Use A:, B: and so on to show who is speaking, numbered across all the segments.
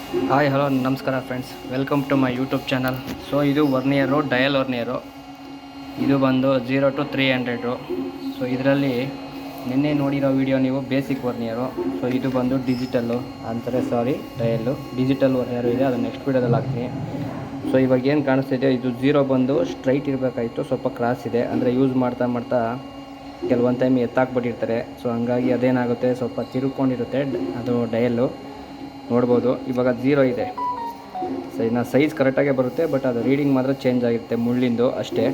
A: Hi hello ನಮಸ್ಕಾರ friends, welcome to my YouTube channel. So ಇದು vernier, dial ವರ್ನಿಯರು. ಇದು ಬಂದು 0 to 300. ಸೊ ಇದರಲ್ಲಿ ನಿನ್ನೆ ನೋಡಿರೋ ವಿಡಿಯೋ ನೀವು ಬೇಸಿಕ್ ವರ್ನಿಯರು. ಸೊ ಇದು ಬಂದು ಡಿಜಿಟಲ್ಲು ಅಂತಾರೆ, ಡಯಲ್ಲು ಡಿಜಿಟಲ್ ವರ್ನಿಯರು ಇದೆ. ಅದು ನೆಕ್ಸ್ಟ್ ವೀಡಿಯೋದಲ್ಲಿ ಹಾಕ್ತೀನಿ. ಸೊ ಇವಾಗ ಏನು ಕಾಣಿಸ್ತಿದೆ, ಇದು 0 ಬಂದು ಸ್ಟ್ರೈಟ್ ಇರಬೇಕಾಯಿತು, ಸ್ವಲ್ಪ ಕ್ರಾಸ್ ಇದೆ. ಅಂದರೆ ಯೂಸ್ ಮಾಡ್ತಾ ಮಾಡ್ತಾ ಕೆಲವೊಂದು ಟೈಮ್ ಎತ್ತಾಕ್ಬಿಟ್ಟಿರ್ತಾರೆ. ಸೊ ಹಂಗಾಗಿ ಅದೇನಾಗುತ್ತೆ, ಸ್ವಲ್ಪ ತಿರುಕೊಂಡಿರುತ್ತೆ ಅದು ಡಯಲ್ಲು. ನೋಡ್ಬೋದು ಇವಾಗ 0 ಇದೆ. ಸೊ ಇನ್ನು ಸೈಜ್ ಕರೆಕ್ಟಾಗೇ ಬರುತ್ತೆ, ಬಟ್ ಅದು ರೀಡಿಂಗ್ ಮಾತ್ರ ಚೇಂಜ್ ಆಗಿರುತ್ತೆ, ಮುಳ್ಳಿಂದು ಅಷ್ಟೇ.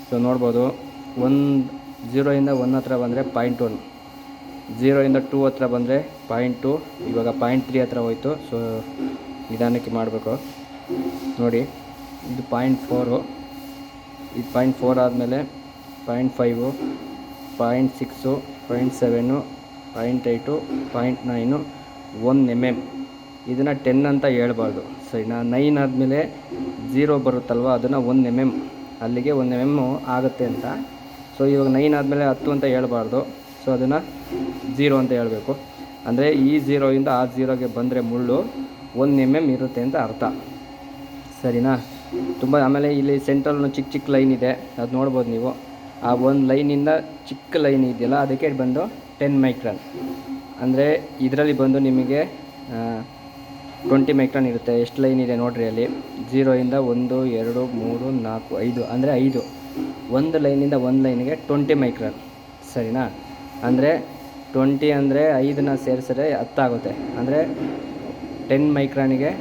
A: ಸೊ ನೋಡ್ಬೋದು 0 ಇಂದ 1 ಹತ್ರ ಬಂದರೆ 0.1, 0 ಇಂದ 2 ಹತ್ರ ಬಂದರೆ 0.2, ಇವಾಗ 0.3 ಹತ್ರ ಹೋಯ್ತು. ಸೊ ನಿಧಾನಕ್ಕೆ ಮಾಡಬೇಕು ನೋಡಿ. ಇದು 0.4, ಇದು 0.4 ಆದಮೇಲೆ 0.5, 0.6, 0.7, 0.8, 0.9, 1 mm. ಇದನ್ನು 10 ಅಂತ ಹೇಳ್ಬಾರ್ದು. ಸರಿನಾ? 9 ಆದಮೇಲೆ 0 ಬರುತ್ತಲ್ವ, ಅದನ್ನು 1 mm, ಅಲ್ಲಿಗೆ 1 mm ಆಗುತ್ತೆ ಅಂತ. ಸೊ ಇವಾಗ 9 ಆದಮೇಲೆ 10 ಅಂತ ಹೇಳ್ಬಾರ್ದು. ಸೊ ಅದನ್ನು 0 ಅಂತ ಹೇಳಬೇಕು. ಅಂದರೆ ಈ 0ಇಂದ ಆ 0ಗೆ ಬಂದರೆ ಮುಳ್ಳು 1 mm ಇರುತ್ತೆ ಅಂತ ಅರ್ಥ. ಸರಿನಾ? ತುಂಬ ಆಮೇಲೆ ಇಲ್ಲಿ ಸೆಂಟ್ರಲ್ನು ಚಿಕ್ಕ ಚಿಕ್ಕ ಲೈನ್ ಇದೆ, ಅದು ನೋಡ್ಬೋದು ನೀವು. ಆ ಒಂದು ಲೈನಿಂದ ಚಿಕ್ಕ ಲೈನ್ ಇದೆಯಲ್ಲ, ಅದಕ್ಕೆ ಬಂದು 10 ಮೈಕ್ರಾನ್. ಅಂದರೆ ಇದರಲ್ಲಿ ಬಂದು ನಿಮಗೆ 20 ಮೈಕ್ರಾನ್ ಇರುತ್ತೆ. ಎಷ್ಟು ಲೈನ್ ಇದೆ ನೋಡಿರಿ ಅಲ್ಲಿ. 0ಇಂದ 1, 2, 3, 4, 5, ಅಂದರೆ 5. ಒಂದು ಲೈನಿಂದ ಒಂದು ಲೈನಿಗೆ 20 ಮೈಕ್ರಾನ್. ಸರಿನಾ? ಅಂದರೆ 20 ಅಂದರೆ 5ನ ಸೇರಿಸಿದ್ರೆ 10 ಆಗುತ್ತೆ. ಅಂದರೆ 10 ಮೈಕ್ರಾನಿಗೆ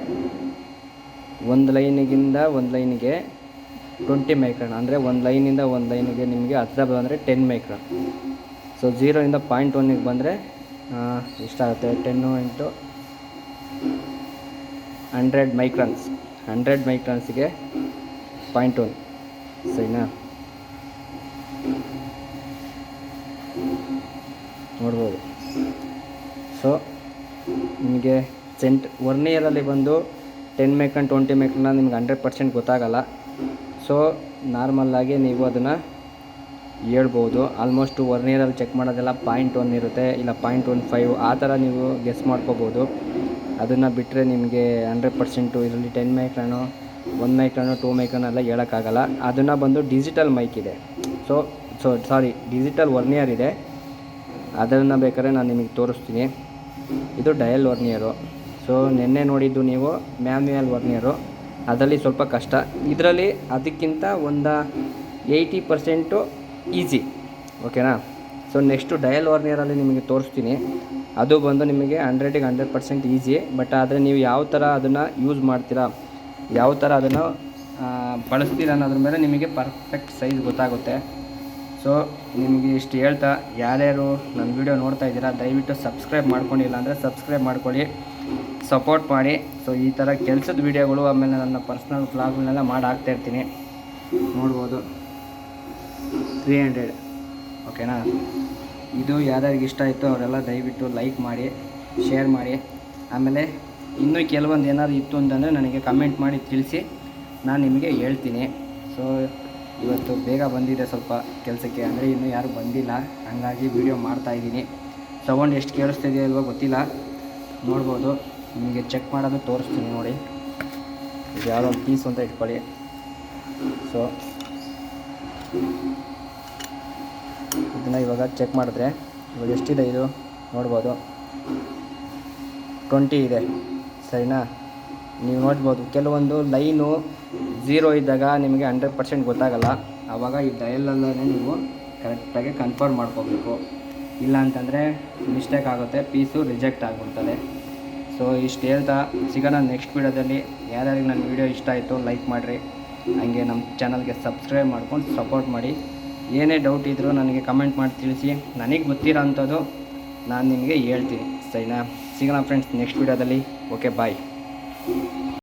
A: ಒಂದು ಲೈನಿಗಿಂದ ಒಂದು ಲೈನಿಗೆ 20 ಮೈಕ್ರಾನ್. ಅಂದರೆ ಒಂದು ಲೈನಿಂದ ಒಂದು ಲೈನಿಗೆ ನಿಮಗೆ ಹತ್ತಿರ ಬಂದರೆ 10 ಮೈಕ್ರಾನ್. ಸೊ 0ಇಂದ 0.1ಗೆ ಬಂದರೆ ಎಷ್ಟಾಗುತ್ತೆ? 10 ಇಂಟು 100 ಮೈಕ್ರಾನ್ಸ್. 100 ಮೈಕ್ರಾನ್ಸಿಗೆ 0.1. ಸರಿನಾ? ನೋಡ್ಬೋದು. ಸೊ ನಿಮಗೆ ವರ್ನಿಯರಲ್ಲಿ ಬಂದು 10 ಮೈಕ್ರಾನ್ 20 ಮೈಕ್ರಾನ್ ನಿಮ್ಗೆ 100% ಗೊತ್ತಾಗಲ್ಲ. ಸೊ ನಾರ್ಮಲ್ಲಾಗಿ ನೀವು ಅದನ್ನು ಹೇಳ್ಬೋದು. ಆಲ್ಮೋಸ್ಟು ವರ್ನಿಯರಲ್ಲಿ ಚೆಕ್ ಮಾಡೋದೆಲ್ಲ 0.1 ಇರುತ್ತೆ, ಇಲ್ಲ 0.15, ಆ ಥರ ನೀವು ಗೆಸ್ ಮಾಡ್ಕೋಬೋದು. ಅದನ್ನು ಬಿಟ್ಟರೆ ನಿಮಗೆ 100% ಇದರಲ್ಲಿ 10 ಮೈಕ್ರಾನು 1 ಮೈಕ್ರಾನು 2 ಮೈಕ್ರಾನ್ ಎಲ್ಲ ಹೇಳೋಕ್ಕಾಗಲ್ಲ. ಅದನ್ನು ಬಂದು ಡಿಜಿಟಲ್ ಮೈಕ್ ಇದೆ. ಡಿಜಿಟಲ್ ವರ್ನಿಯರ್ ಇದೆ. ಅದನ್ನು ಬೇಕಾದ್ರೆ ನಾನು ನಿಮಗೆ ತೋರಿಸ್ತೀನಿ. ಇದು ಡಯಲ್ ವರ್ನಿಯರು. ಸೊ ನಿನ್ನೆ ನೋಡಿದ್ದು ನೀವು ಮ್ಯಾನ್ಯುಯಲ್ ವರ್ನಿಯರು, ಅದರಲ್ಲಿ ಸ್ವಲ್ಪ ಕಷ್ಟ. ಇದರಲ್ಲಿ ಅದಕ್ಕಿಂತ ಒಂದು 80% ಈಸಿ. ಓಕೆನಾ? ಸೊ ನೆಕ್ಸ್ಟು ಡಯಲ್ ವರ್ನಿಯರಲ್ಲಿ ನಿಮಗೆ ತೋರಿಸ್ತೀನಿ. ಅದು ಬಂದು ನಿಮಗೆ 100ಗೆ 100% ಈಸಿ. ಬಟ್ ಆದರೆ ನೀವು ಯಾವ ಥರ ಅದನ್ನು ಯೂಸ್ ಮಾಡ್ತೀರಾ, ಯಾವ ಥರ ಅದನ್ನು ಬಳಸ್ತೀರ ಅನ್ನೋದ್ರ ಮೇಲೆ ನಿಮಗೆ ಪರ್ಫೆಕ್ಟ್ ಸೈಜ್ ಗೊತ್ತಾಗುತ್ತೆ. ಸೊ ನಿಮಗೆ ಇಷ್ಟು ಹೇಳ್ತಾ, ಯಾರ್ಯಾರು ನನ್ನ ವೀಡಿಯೋ ನೋಡ್ತಾ ಇದ್ದೀರಾ ದಯವಿಟ್ಟು ಸಬ್ಸ್ಕ್ರೈಬ್ ಮಾಡ್ಕೊಂಡಿಲ್ಲ ಅಂದರೆ ಸಬ್ಸ್ಕ್ರೈಬ್ ಮಾಡ್ಕೊಳ್ಳಿ, ಸಪೋರ್ಟ್ ಮಾಡಿ. ಸೊ ಈ ಥರ ಕೆಲಸದ ವೀಡಿಯೋಗಳು, ಆಮೇಲೆ ನನ್ನ ಪರ್ಸ್ನಲ್ ವ್ಲಾಗ್ಗಳನ್ನೆಲ್ಲ ಮಾಡಿ ಹಾಕ್ತಾಯಿರ್ತೀನಿ. ನೋಡ್ಬೋದು 300. ಓಕೆನಾ? ಇದು ಯಾರ್ಯಾರಿಗೆ ಇಷ್ಟ ಆಯಿತು ಅವರೆಲ್ಲ ದಯವಿಟ್ಟು ಲೈಕ್ ಮಾಡಿ, ಶೇರ್ ಮಾಡಿ. ಆಮೇಲೆ ಇನ್ನೂ ಕೆಲವೊಂದು ಏನಾದ್ರು ಇತ್ತು ಅಂತಂದರೆ ನನಗೆ ಕಮೆಂಟ್ ಮಾಡಿ ತಿಳಿಸಿ, ನಾನು ನಿಮಗೆ ಹೇಳ್ತೀನಿ. ಸೊ ಇವತ್ತು ಬೇಗ ಬಂದಿದೆ ಸ್ವಲ್ಪ ಕೆಲಸಕ್ಕೆ, ಅಂದರೆ ಇನ್ನೂ ಯಾರು ಬಂದಿಲ್ಲ, ಹಂಗಾಗಿ ವೀಡಿಯೋ ಮಾಡ್ತಾಯಿದ್ದೀನಿ. ಸೌಂಡ್ ಎಷ್ಟು ಕೇಳಿಸ್ತಿದೆಯೋ ಇಲ್ವೋ ಗೊತ್ತಿಲ್ಲ. ನೋಡ್ಬೋದು, ನಿಮಗೆ ಚೆಕ್ ಮಾಡೋದು ತೋರಿಸ್ತೀನಿ ನೋಡಿ. ಇದು ಯಾವುದೋ ಒಂದು ಪೀಸ್ ಅಂತ ಇಟ್ಕೊಳ್ಳಿ. ಸೊ ಇದನ್ನು ಇವಾಗ ಚೆಕ್ ಮಾಡಿದ್ರೆ ಇವಾಗ ಎಷ್ಟಿದೆ ಇದು ನೋಡ್ಬೋದು, 20 ಇದೆ. ಸರಿನಾ? ನೀವು ನೋಡ್ಬೋದು ಕೆಲವೊಂದು ಲೈನು 0 ಇದ್ದಾಗ ನಿಮಗೆ 100% ಗೊತ್ತಾಗಲ್ಲ. ಆವಾಗ ಈ ಡಯಲಲ್ಲೇ ನೀವು ಕರೆಕ್ಟಾಗಿ ಕನ್ಫರ್ಮ್ ಮಾಡ್ಕೋಬೇಕು. ಇಲ್ಲ ಅಂತಂದರೆ ಮಿಸ್ಟೇಕ್ ಆಗುತ್ತೆ, ಪೀಸು ರಿಜೆಕ್ಟ್ ಆಗಿಬಿಡ್ತದೆ. ಸೊ ಇಷ್ಟು ಹೇಳ್ತಾ ಸಿಗೋಣ ನೆಕ್ಸ್ಟ್ ವೀಡಿಯೋದಲ್ಲಿ. ಯಾರ್ಯಾರಿಗೆ ನನ್ನ ವೀಡಿಯೋ ಇಷ್ಟ ಆಯಿತು ಲೈಕ್ ಮಾಡಿರಿ, ಹಾಗೆ ನಮ್ಮ ಚಾನಲ್ಗೆ ಸಬ್ಸ್ಕ್ರೈಬ್ ಮಾಡ್ಕೊಂಡು ಸಪೋರ್ಟ್ ಮಾಡಿ. ಏನೇ ಡೌಟ್ ಇದ್ದರೂ ನನಗೆ ಕಮೆಂಟ್ ಮಾಡಿ ತಿಳಿಸಿ, ನನಗೆ ಗೊತ್ತಿರೋ ಅಂಥದ್ದು ನಾನು ನಿಮಗೆ ಹೇಳ್ತೀನಿ. ಸರಿನಾ? ಸಿಗೋಣ ಫ್ರೆಂಡ್ಸ್ ನೆಕ್ಸ್ಟ್ ವೀಡಿಯೋದಲ್ಲಿ. ಓಕೆ, ಬಾಯ್.